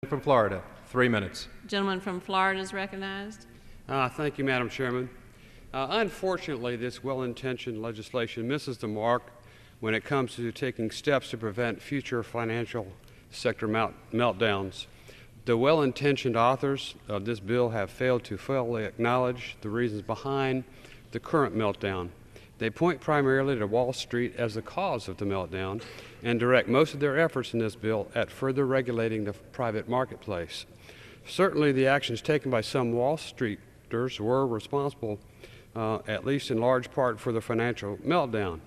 From Florida, 3 minutes. Gentleman from Florida is recognized. Thank you, Madam Chairman. Unfortunately, this well-intentioned legislation misses the mark when it comes to taking steps to prevent future financial sector meltdowns. The well-intentioned authors of this bill have failed to fully acknowledge the reasons behind the current meltdown. They point primarily to Wall Street as the cause of the meltdown and direct most of their efforts in this bill at further regulating the private marketplace. Certainly, the actions taken by some Wall Streeters were responsible, at least in large part, for the financial meltdown.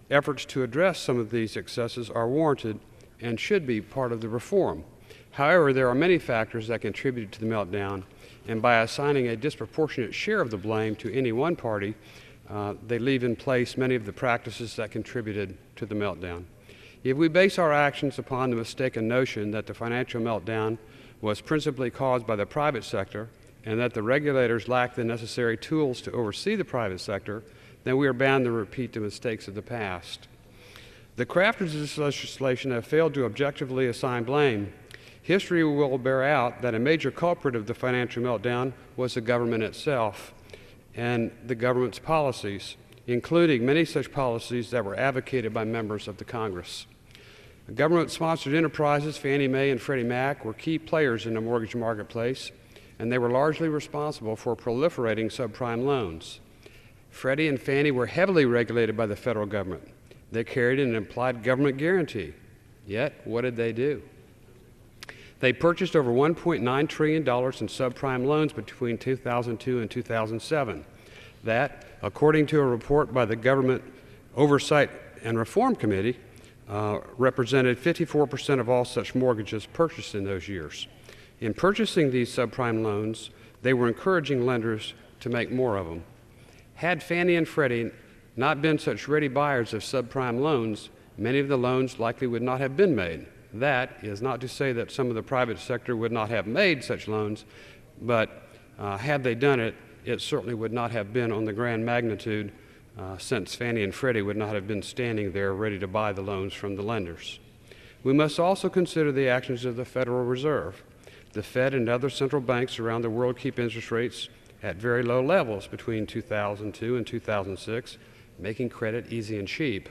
Efforts to address some of these excesses are warranted and should be part of the reform. However, there are many factors that contributed to the meltdown, and by assigning a disproportionate share of the blame to any one party, they leave in place many of the practices that contributed to the meltdown. If we base our actions upon the mistaken notion that the financial meltdown was principally caused by the private sector and that the regulators lack the necessary tools to oversee the private sector, then we are bound to repeat the mistakes of the past. The crafters of this legislation have failed to objectively assign blame. History will bear out that a major culprit of the financial meltdown was the government itself and the government's policies, including many such policies that were advocated by members of the Congress. Government-sponsored enterprises, Fannie Mae and Freddie Mac, were key players in the mortgage marketplace, and they were largely responsible for proliferating subprime loans. Freddie and Fannie were heavily regulated by the federal government. They carried an implied government guarantee. Yet, what did they do? They purchased over $1.9 trillion in subprime loans between 2002 and 2007. That, according to a report by the Government Oversight and Reform Committee, represented 54% of all such mortgages purchased in those years. In purchasing these subprime loans, they were encouraging lenders to make more of them. Had Fannie and Freddie not been such ready buyers of subprime loans, many of the loans likely would not have been made. That is not to say that some of the private sector would not have made such loans, but had they done it, it certainly would not have been on the grand magnitude, since Fannie and Freddie would not have been standing there ready to buy the loans from the lenders. We must also consider the actions of the Federal Reserve. The Fed and other central banks around the world keep interest rates at very low levels between 2002 and 2006, making credit easy and cheap.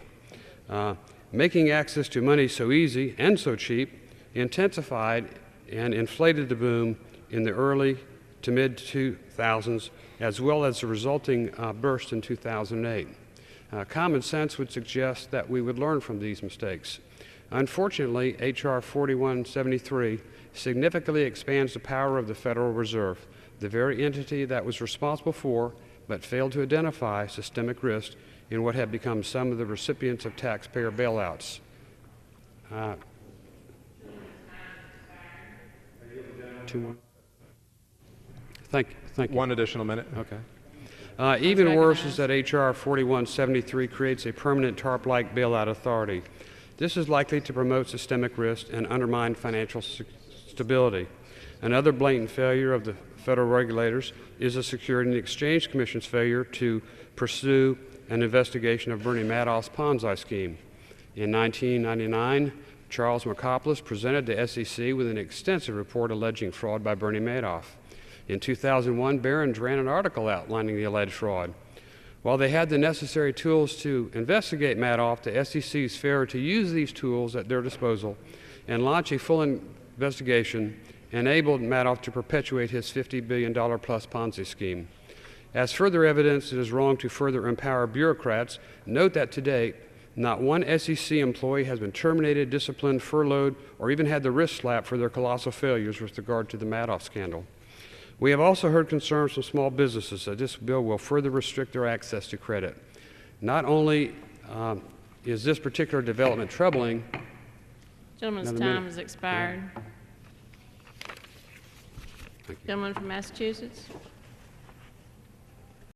Making access to money so easy and so cheap intensified and inflated the boom in the early to mid-2000s, as well as the resulting burst in 2008. Common sense would suggest that we would learn from these mistakes. Unfortunately, H.R. 4173 significantly expands the power of the Federal Reserve, the very entity that was responsible for but failed to identify systemic risk in what have become some of the recipients of taxpayer bailouts. Two more. Thank you. One additional minute. Okay. Even worse is that H.R. 4173 creates a permanent TARP-like bailout authority. This is likely to promote systemic risk and undermine financial stability. Another blatant failure of the federal regulators is the Securities and Exchange Commission's failure to pursue an investigation of Bernie Madoff's Ponzi scheme. In 1999, Charles McCopples presented the SEC with an extensive report alleging fraud by Bernie Madoff. In 2001, Barron's ran an article outlining the alleged fraud. While they had the necessary tools to investigate Madoff, the SEC's failure to use these tools at their disposal and launch a full investigation enabled Madoff to perpetuate his $50 billion plus Ponzi scheme. As further evidence, it is wrong to further empower bureaucrats. Note that to date, not one SEC employee has been terminated, disciplined, furloughed, or even had the wrist slapped for their colossal failures with regard to the Madoff scandal. We have also heard concerns from small businesses that this bill will further restrict their access to credit. Not only is this particular development troubling. Gentleman's time has expired. Thank you. Gentleman from Massachusetts.